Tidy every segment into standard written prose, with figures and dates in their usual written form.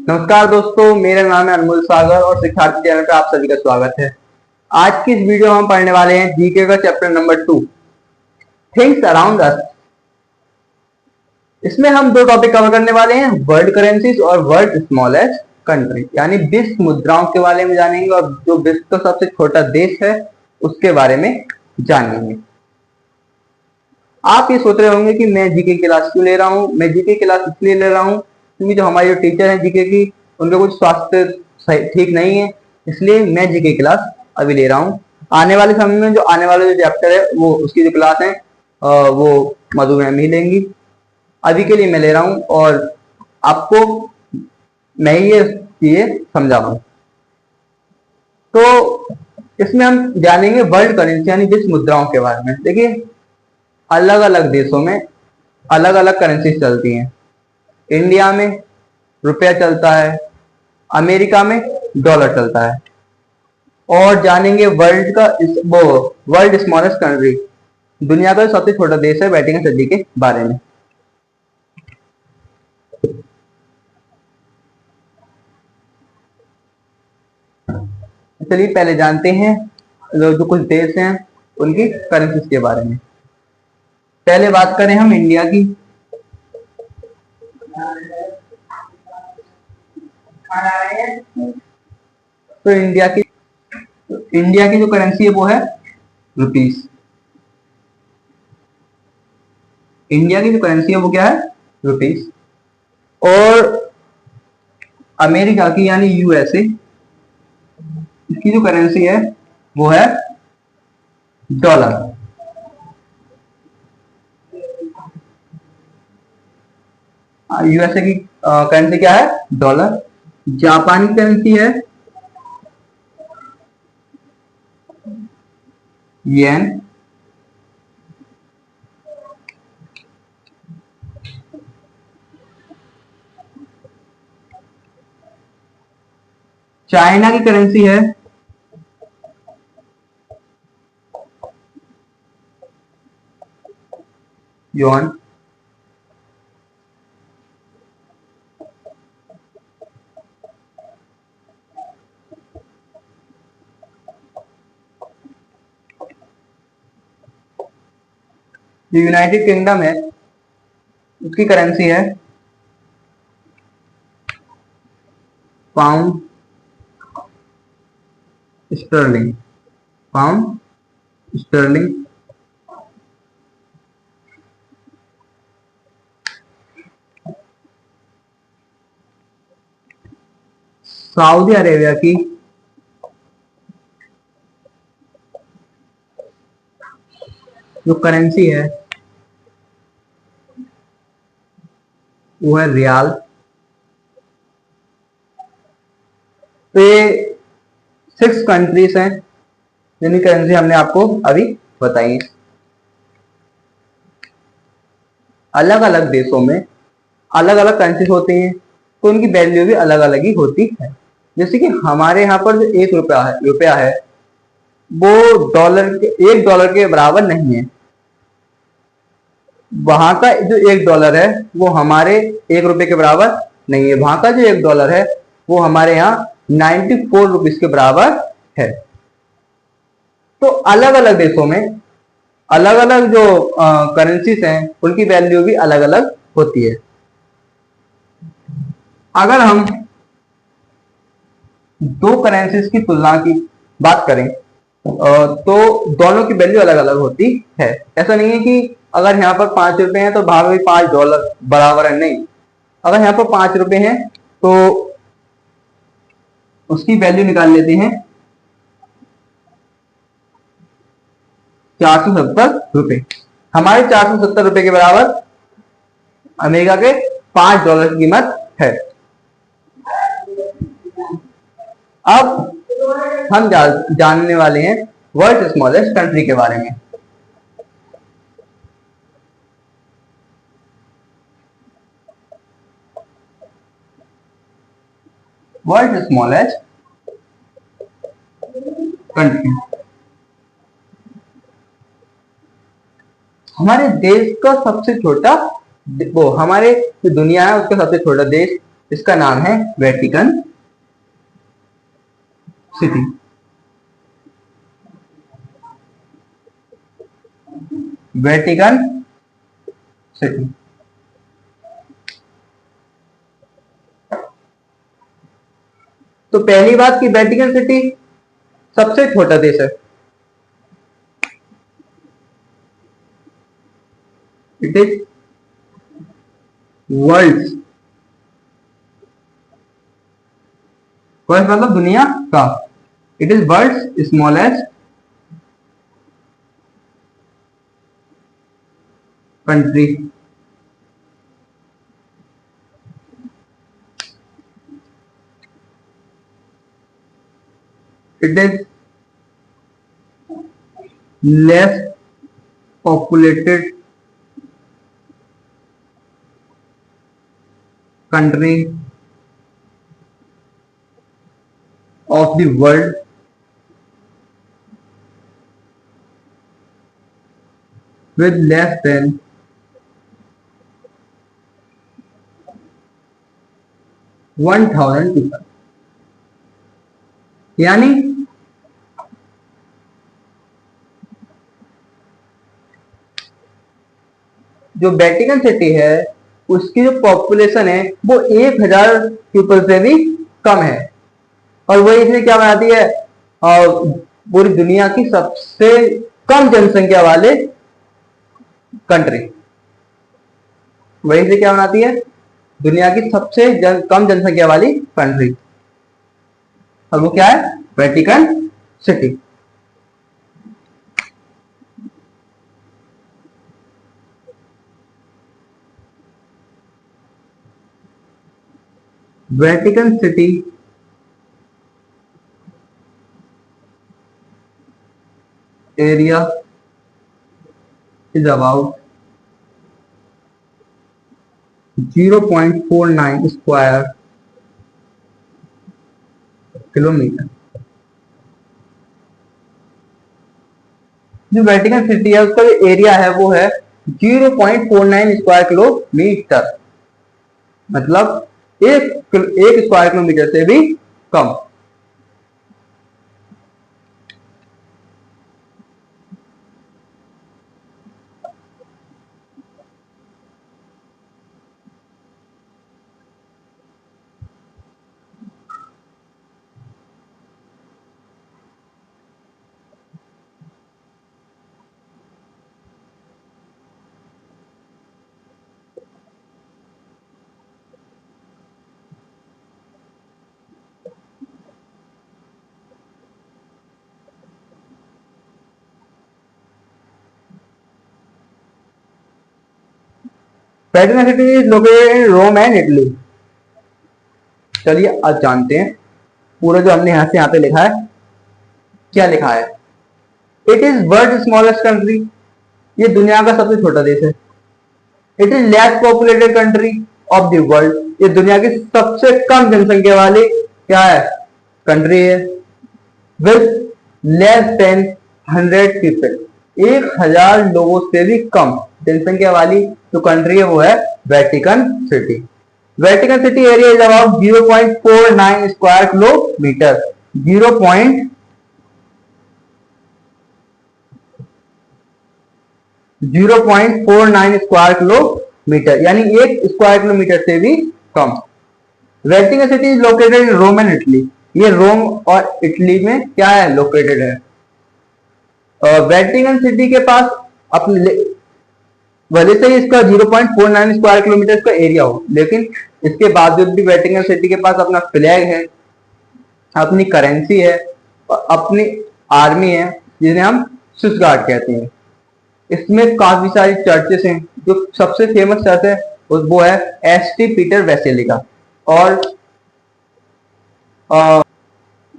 नमस्कार दोस्तों, मेरा नाम है अनमोल सागर और शिक्षार्थी चैनल पे आप सभी का स्वागत है। आज की इस वीडियो में हम पढ़ने वाले हैं जीके का chapter number 2, things around us. इसमें हम दो टॉपिक कवर करने वाले हैं, वर्ल्ड करेंसीज और वर्ल्ड स्मॉलेस्ट कंट्री, यानी विश्व मुद्राओं के बारे में जानेंगे और जो विश्व का सबसे छोटा देश है उसके बारे में जानेंगे। आप ये सोच रहे होंगे कि मैं जीके क्लास क्यों ले रहा हूँ। मैं जीके क्लास इसलिए ले रहा हूँ क्योंकि जो हमारे जो टीचर हैं जीके की, उनका कुछ स्वास्थ्य ठीक नहीं है, इसलिए मैं जीके क्लास अभी ले रहा हूँ। आने वाले समय में जो आने वाले जो चैप्टर है वो उसकी जो क्लास है वो मधु मैम ही लेंगी। अभी के लिए मैं ले रहा हूँ और आपको मैं ये चीजें समझा रहा हूँ। तो इसमें हम जानेंगे वर्ल्ड करेंसी यानी विश्व मुद्राओं के बारे में। देखिए, अलग अलग देशों में अलग अलग करेंसी चलती हैं। इंडिया में रुपया चलता है, अमेरिका में डॉलर चलता है। और जानेंगे वर्ल्ड स्मॉलेस्ट कंट्री, दुनिया का सबसे छोटा देश है, वेटिकन सिटी के बारे में। चलिए पहले जानते हैं जो कुछ देश हैं उनकी करेंसीज के बारे में। पहले बात करें हम इंडिया की। तो इंडिया की जो करेंसी है वो है रुपीस। इंडिया की जो करेंसी है वो क्या है? रुपीस। और अमेरिका की यानी यूएसए, इसकी जो करेंसी है वो है डॉलर। यूएसए की करेंसी क्या है? डॉलर। जापान की करेंसी है येन। चाइना की करेंसी है युआन। जो यूनाइटेड किंगडम है उसकी करेंसी है pound sterling. Pound sterling. Saudi Arabia की जो करेंसी है वो है रियाल। तो ये 6 कंट्रीज हैं जिनकी करेंसी हमने आपको अभी बताई। अलग अलग देशों में अलग अलग करेंसीज होती हैं तो उनकी वैल्यू भी अलग अलग ही होती है। जैसे कि हमारे यहाँ पर जो 1 रुपया है वो $1 के बराबर नहीं है। वहां का जो $1 है वो हमारे 1 रुपए के बराबर नहीं है। वहां का जो $1 है वो हमारे यहाँ 94 रुपीज के बराबर है। तो अलग अलग देशों में अलग अलग जो करेंसीज हैं उनकी वैल्यू भी अलग अलग होती है। अगर हम दो करेंसीज की तुलना की बात करें तो दोनों की वैल्यू अलग अलग होती है। ऐसा नहीं है कि अगर यहाँ पर 5 रुपए हैं तो वहां भी $5 बराबर है, नहीं। अगर यहाँ पर 5 रुपए हैं तो उसकी वैल्यू निकाल लेते हैं 470 रुपए। हमारे 470 रुपए के बराबर अमेरिका के $5 की कीमत है। अब हम जानने वाले हैं वर्ल्ड स्मॉलेस्ट कंट्री के बारे में। वर्ल्ड स्मॉलेस्ट कंट्री, हमारे देश का सबसे छोटा, वो हमारे जो दुनिया है उसका सबसे छोटा देश इसका नाम है वेटिकन सिटी। Vatican city. तो पहली बात कि वेटिकन सिटी सबसे छोटा देश है। इट इज वर्ल्ड, वर्ल्ड मतलब दुनिया का। It is world smallest country. It is less populated country of the world with less than 1000 people। यानी जो वेटिकन सिटी है उसकी जो पॉपुलेशन है वो 1000 पीपल से भी कम है, और वही इसने क्या बनाती है, पूरी दुनिया की सबसे कम जनसंख्या वाले कंट्री। वही से क्या बनाती है, दुनिया की सबसे कम जनसंख्या वाली कंट्री। और वो क्या है, Vatican City. Vatican City area is about 0.49 square kilometre. जो वेटिकन सिटी है उसका जो एरिया है वो है 0.49 स्क्वायर किलोमीटर, मतलब एक स्क्वायर किलोमीटर से भी कम। Vatican City is located in Rome and Italy. चलिए आज जानते हैं पूरा जो हमने यहां से यहां पे लिखा है क्या लिखा है। It is world smallest country, ये दुनिया का सबसे छोटा देश है। It is less populated country of the world, ये दुनिया की सबसे कम जनसंख्या वाली क्या है, कंट्री है। विद लेस देन 100 पीपल, 1000 लोगों से भी कम जनसंख्या वाली जो कंट्री है वो है Vatican City. Vatican City area is about 0.49 square kilometre. 0.49 square kilometre, यानी 1 स्क्वायर किलोमीटर से भी कम। Vatican City is located in Rome and Italy, ये रोम और इटली में क्या है, लोकेटेड है। वेटिकन सिटी के पास अपने भले से इसका 0.49 स्क्वायर किलोमीटर का एरिया हो, लेकिन इसके बावजूद भी वेटिकन सिटी के पास अपना फ्लैग है, अपनी करेंसी है, अपनी आर्मी है जिन्हें हम स्विस गार्ड कहते हैं। इसमें काफी सारी चर्चेस हैं, जो सबसे फेमस चर्च है वो है एसटी पीटर बेसिलिका। और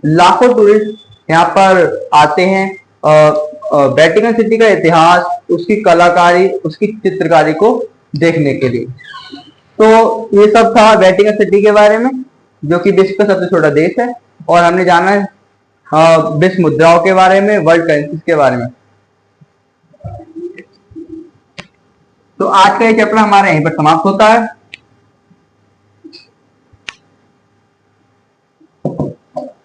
लाखों टूरिस्ट यहाँ पर आते हैं वेटिकन सिटी का इतिहास, उसकी कलाकारी, उसकी चित्रकारी को देखने के लिए। तो ये सब था वेटिकन सिटी के बारे में, जो कि विश्व का सबसे छोटा देश है। और हमने जाना है विश्व मुद्राओं के बारे में, वर्ल्ड करेंसीज के बारे में। तो आज का ये चैप्टर हमारा यहीं पर समाप्त होता है।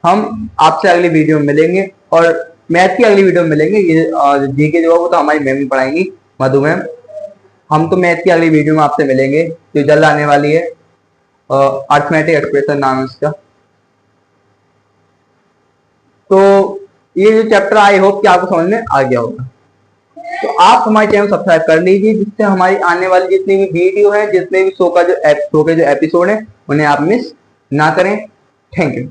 हम आपसे अगली वीडियो में मिलेंगे और मैथ की अगली वीडियो में मिलेंगे। ये जीके जो है वो तो हमारी मैम ही पढ़ाएंगी, मधु मैम। हम तो मैथ की अगली वीडियो में आपसे मिलेंगे जो जल्द आने वाली है। अर्थमेटिक एक्सप्रेशन नाम है इसका। तो ये जो चैप्टर आई होप कि आपको समझ में आ गया होगा। तो आप हमारे चैनल सब्सक्राइब कर लीजिए जिससे हमारी आने वाली जितनी भी वीडियो है, जितने भी शो के जो एपिसोड है उन्हें आप मिस ना करें। Thank you.